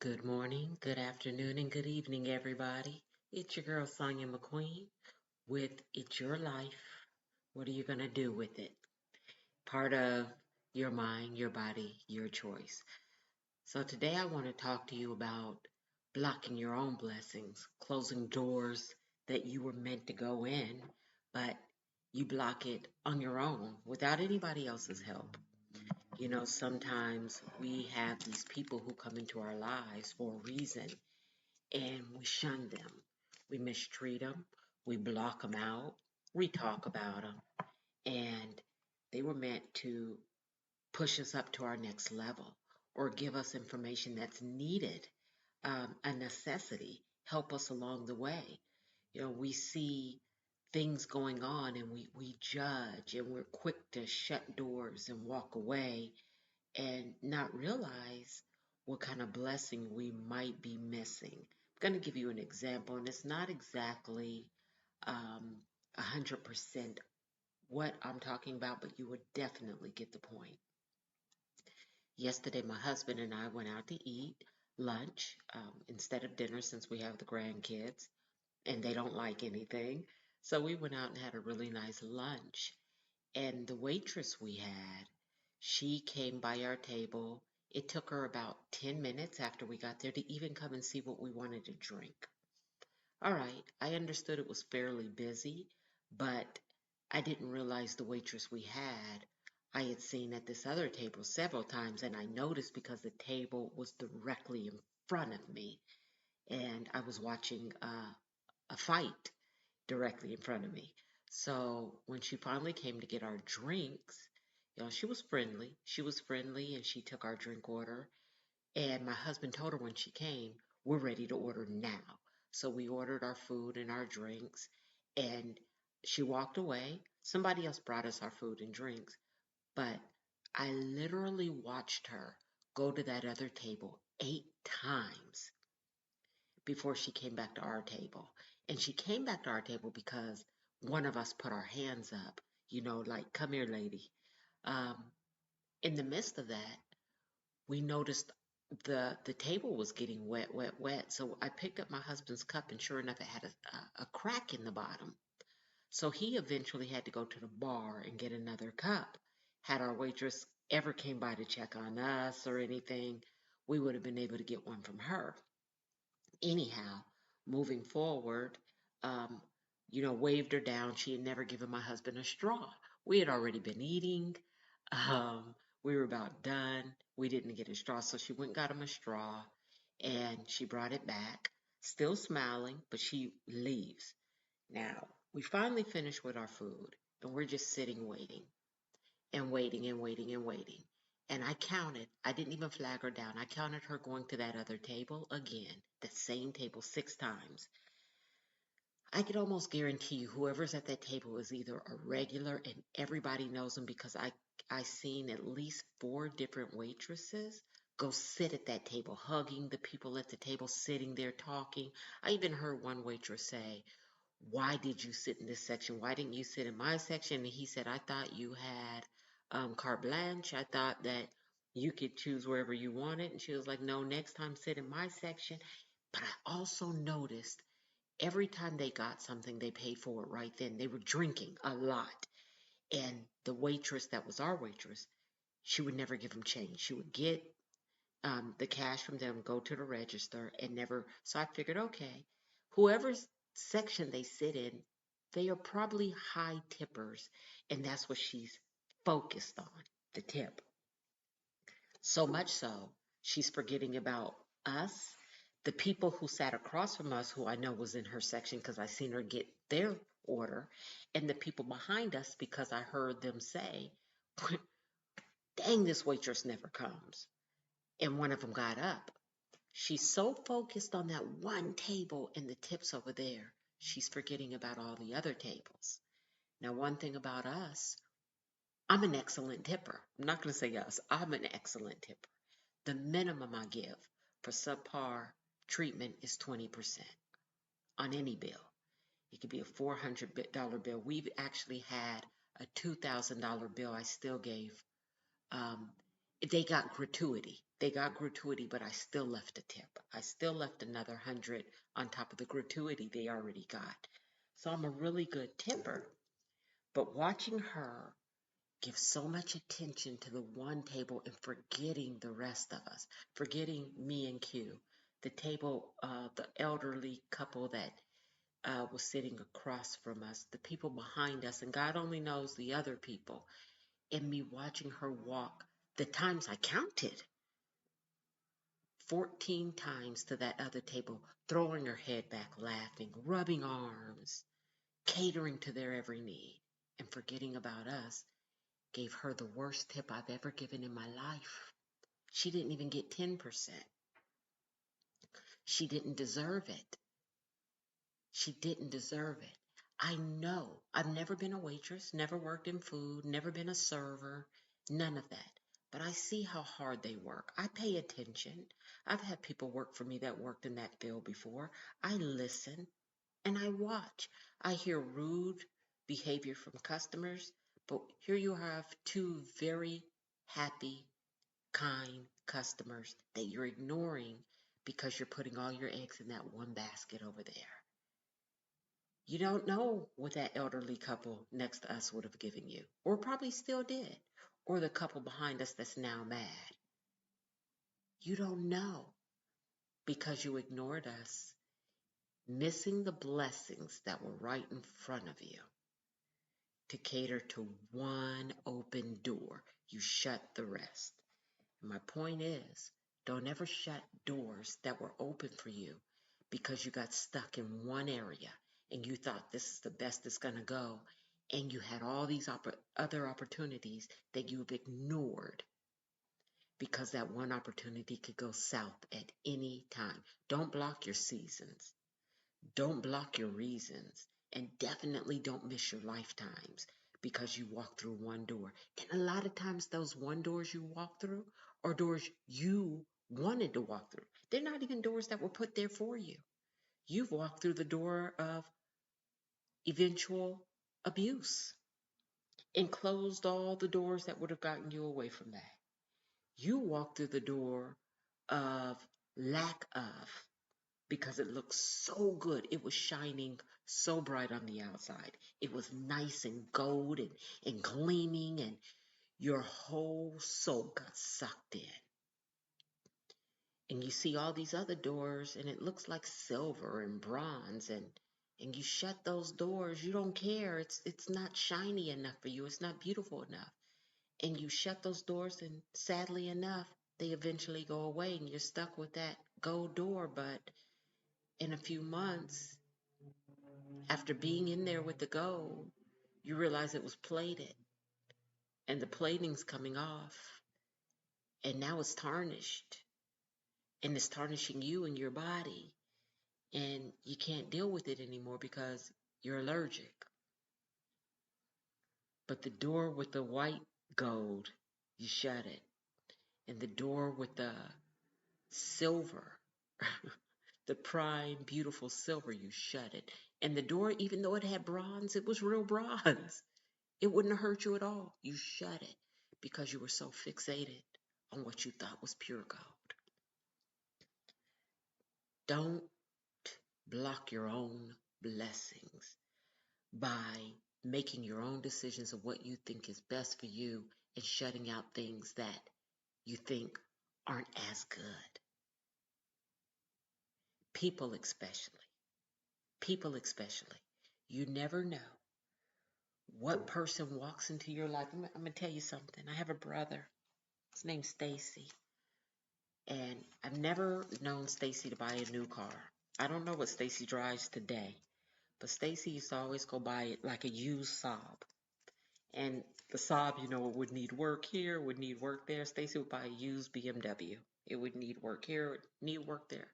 Good morning, good afternoon, and good evening, everybody. It's your girl, Sonia McQueen, with It's Your Life. What are you going to do with it? Part of your mind, your body, your choice. So, today I want to talk to you about blocking your own blessings, closing doors that you were meant to go in, but you block it on your own without anybody else's help. Sometimes we have these people who come into our lives for a reason and we shun them. We mistreat them. We block them out. We talk about them. And they were meant to push us up to our next level or give us information that's needed, a necessity, help us along the way. We see things going on and we judge and we're quick to shut doors and walk away and not realize what kind of blessing we might be missing. I'm going to give you an example, and it's not exactly 100% what I'm talking about, but you would definitely get the point. Yesterday, my husband and I went out to eat lunch instead of dinner since we have the grandkids and they don't like anything. So we went out and had a really nice lunch. And the waitress we had, she came by our table. It took her about 10 minutes after we got there to even come and see what we wanted to drink. All right, I understood it was fairly busy, but I didn't realize the waitress we had I had seen at this other table several times, and I noticed because the table was directly in front of me, and I was watching a fight directly in front of me. So when she finally came to get our drinks, she was friendly. She was friendly and she took our drink order. And my husband told her when she came, we're ready to order now. So we ordered our food and our drinks and she walked away. Somebody else brought us our food and drinks, but I literally watched her go to that other table 8 times before she came back to our table. And she came back to our table because one of us put our hands up, like, come here, lady. Um, in the midst of that, we noticed the table was getting wet, wet, wet. So I picked up my husband's cup, and sure enough, it had a crack in the bottom. So he eventually had to go to the bar and get another cup. Had our waitress ever came by to check on us or anything, we would have been able to get one from her. Anyhow, moving forward, um, waved her down. She had never given my husband a straw. We had already been eating. We were about done. We didn't get a straw, so she went and got him a straw, and she brought it back, still smiling, but she leaves. Now, we finally finished with our food, and we're just sitting waiting and waiting and waiting and waiting. And I counted, I didn't even flag her down. I counted her going to that other table again, the same table 6 times. I could almost guarantee you whoever's at that table is either a regular and everybody knows them because I seen at least 4 different waitresses go sit at that table, hugging the people at the table, sitting there talking. I even heard one waitress say, why did you sit in this section? Why didn't you sit in my section? And he said, I thought you had carte blanche. I thought that you could choose wherever you wanted. And she was like, no, next time sit in my section. But I also noticed every time they got something, they paid for it right then. They were drinking a lot. And the waitress that was our waitress, she would never give them change. She would get the cash from them, go to the register, and never. So I figured, okay, whoever's section they sit in, they are probably high tippers, and that's what she's focused on, the tip. So much so, she's forgetting about us, the people who sat across from us, who I know was in her section because I seen her get their order, and the people behind us because I heard them say, dang, this waitress never comes. And one of them got up. She's so focused on that one table and the tips over there, she's forgetting about all the other tables. Now, one thing about us, I'm an excellent tipper. I'm not going to say us, I'm an excellent tipper. The minimum I give for subpar treatment is 20% on any bill. It could be a $400 bill. We've actually had a $2,000 bill I still gave. Um, they got gratuity. They got gratuity, but I still left a tip. I still left another 100 on top of the gratuity they already got. So I'm a really good tipper. But watching her give so much attention to the one table and forgetting the rest of us, forgetting me and Q, the table, the elderly couple that was sitting across from us, the people behind us, and God only knows the other people, and me watching her walk, the times I counted 14 times to that other table, throwing her head back, laughing, rubbing arms, catering to their every need, and forgetting about us, gave her the worst tip I've ever given in my life. She didn't even get 10%. She didn't deserve it. She didn't deserve it. I know. I've never been a waitress, never worked in food, never been a server, none of that. But I see how hard they work. I pay attention. I've had people work for me that worked in that field before. I listen and I watch. I hear rude behavior from customers, but here you have two very happy, kind customers that you're ignoring because you're putting all your eggs in that one basket over there. You don't know what that elderly couple next to us would have given you, or probably still did, or the couple behind us that's now mad. You don't know because you ignored us, missing the blessings that were right in front of you to cater to one open door. You shut the rest. And my point is, don't ever shut doors that were open for you because you got stuck in one area and you thought this is the best it's going to go. And you had all these other opportunities that you've ignored because that one opportunity could go south at any time. Don't block your seasons. Don't block your reasons. And definitely don't miss your lifetimes because you walk through one door. And a lot of times those one doors you walk through are doors you wanted to walk through. They're not even doors that were put there for you. You've walked through the door of eventual abuse and closed all the doors that would have gotten you away from that. You walked through the door of lack of because it looked so good. It was shining so bright on the outside. It was nice and gold and gleaming, and your whole soul got sucked in. And you see all these other doors, and it looks like silver and bronze, and you shut those doors. You don't care. It's not shiny enough for you. It's not beautiful enough. And you shut those doors, and sadly enough, they eventually go away, and you're stuck with that gold door. But in a few months, after being in there with the gold, you realize it was plated and the plating's coming off and now it's tarnished and it's tarnishing you and your body and you can't deal with it anymore because you're allergic. But the door with the white gold, you shut it. And the door with the silver, the prime, beautiful silver, you shut it. And the door, even though it had bronze, it was real bronze. It wouldn't have hurt you at all. You shut it because you were so fixated on what you thought was pure gold. Don't block your own blessings by making your own decisions of what you think is best for you and shutting out things that you think aren't as good. People especially. People especially. You never know what person walks into your life. I'm going to tell you something. I have a brother. His name's Stacy. And I've never known Stacy to buy a new car. I don't know what Stacy drives today, but Stacy used to always go buy it like a used Saab. And the Saab, it would need work here, would need work there. Stacy would buy a used BMW. It would need work here, it would need work there.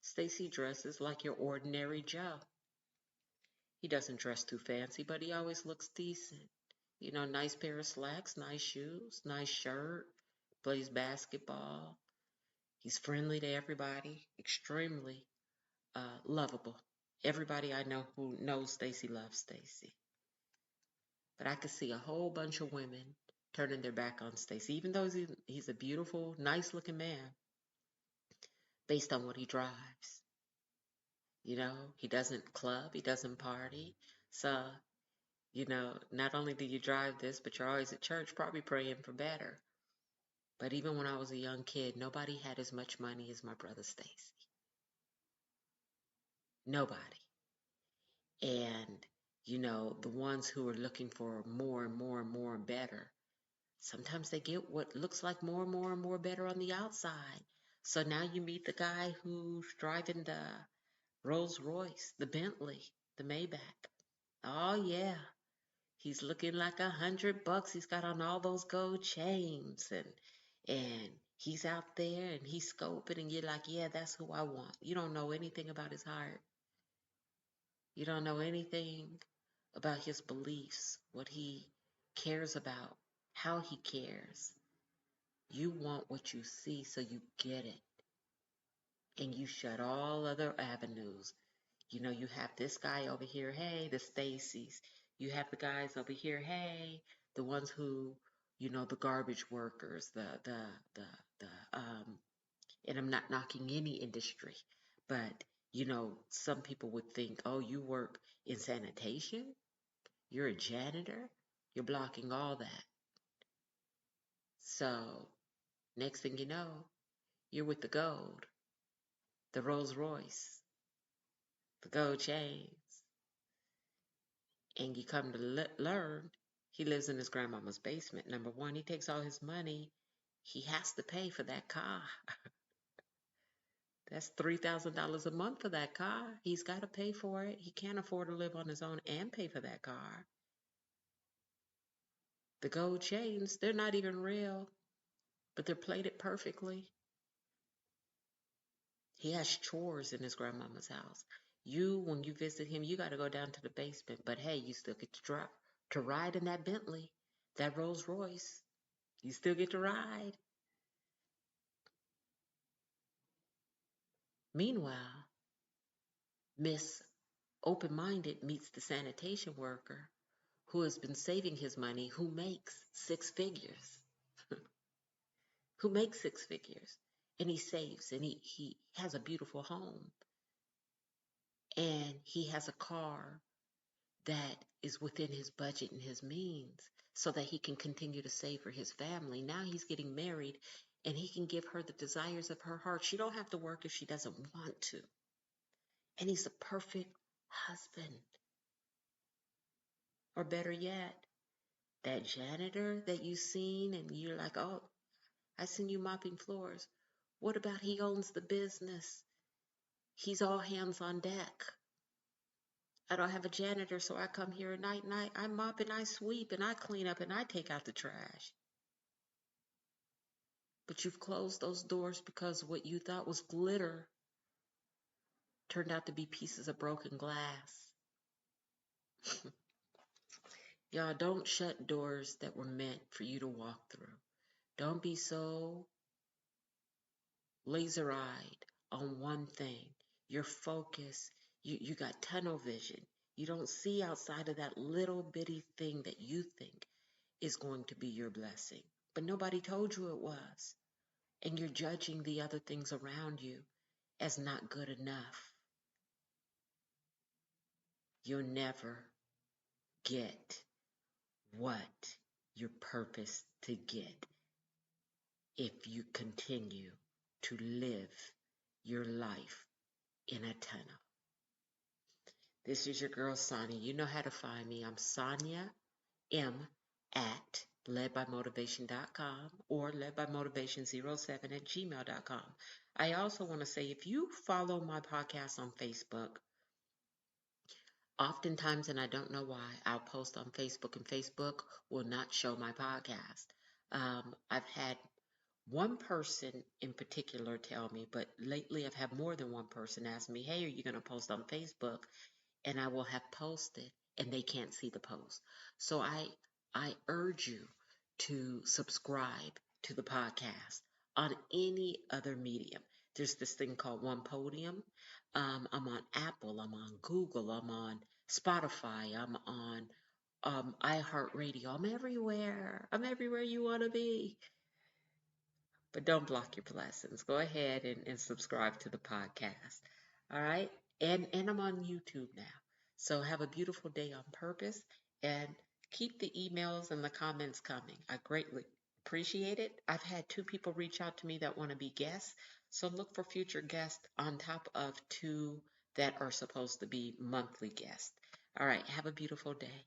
Stacy dresses like your ordinary Joe. He doesn't dress too fancy, but he always looks decent. Nice pair of slacks, nice shoes, nice shirt, plays basketball. He's friendly to everybody, extremely lovable. Everybody I know who knows Stacy loves Stacy. But I could see a whole bunch of women turning their back on Stacy, even though he's a beautiful, nice looking man based on what he drives. He doesn't club, he doesn't party. So, not only do you drive this, but you're always at church probably praying for better. But even when I was a young kid, nobody had as much money as my brother Stacy. Nobody. And, the ones who are looking for more and more and more and better, sometimes they get what looks like more and more and more better on the outside. So now you meet the guy who's driving the Rolls Royce, the Bentley, the Maybach. Oh yeah, he's looking like $100. He's got on all those gold chains and he's out there and he's scoping and you're like, yeah, that's who I want. You don't know anything about his heart. You don't know anything about his beliefs, what he cares about, how he cares. You want what you see, so you get it. And you shut all other avenues. You have this guy over here, hey, the Stacys. You have the guys over here, hey, the ones who, the garbage workers, the and I'm not knocking any industry, but, some people would think, oh, you work in sanitation? You're a janitor? You're blocking all that. So, next thing you know, you're with the gold, the Rolls Royce, the gold chains, and you come to learn he lives in his grandmama's basement. Number one, he takes all his money. He has to pay for that car. That's $3,000 a month for that car. He's got to pay for it. He can't afford to live on his own and pay for that car. The gold chains, they're not even real, but they're plated perfectly. He has chores in his grandmama's house. When you visit him, you got to go down to the basement. But hey, you still get to ride in that Bentley, that Rolls Royce. You still get to ride. Meanwhile, Miss Open-Minded meets the sanitation worker who has been saving his money, who makes six figures, who makes six figures. And he saves and he has a beautiful home and he has a car that is within his budget and his means so that he can continue to save for his family. Now he's getting married and he can give her the desires of her heart. She don't have to work if she doesn't want to. And he's the perfect husband. Or better yet, that janitor that you seen and you're like, oh, I seen you mopping floors. What about he owns the business? He's all hands on deck. I don't have a janitor, so I come here at night and I mop and I sweep and I clean up and I take out the trash. But you've closed those doors because what you thought was glitter turned out to be pieces of broken glass. Y'all, don't shut doors that were meant for you to walk through. Don't be so laser-eyed on one thing. Your focus, you got tunnel vision. You don't see outside of that little bitty thing that you think is going to be your blessing. But nobody told you it was. And you're judging the other things around you as not good enough. You'll never get what you're purposed to get if you continue to live your life in a tunnel. This is your girl, Sonia. You know how to find me. I'm Sonia M at ledbymotivation.com or ledbymotivation07@gmail.com. I also want to say if you follow my podcast on Facebook, oftentimes, and I don't know why, I'll post on Facebook and Facebook will not show my podcast. I've had one person in particular tell me, but lately I've had more than one person ask me, hey, are you going to post on Facebook? And I will have posted and they can't see the post. So I urge you to subscribe to the podcast on any other medium. There's this thing called One Podium. I'm on Apple, I'm on Google, I'm on Spotify, I'm on iHeartRadio. I'm everywhere. I'm everywhere you want to be. But don't block your blessings. Go ahead and subscribe to the podcast. All right. And I'm on YouTube now. So have a beautiful day on purpose and keep the emails and the comments coming. I greatly appreciate it. I've had two people reach out to me that want to be guests. So look for future guests on top of two that are supposed to be monthly guests. All right. Have a beautiful day.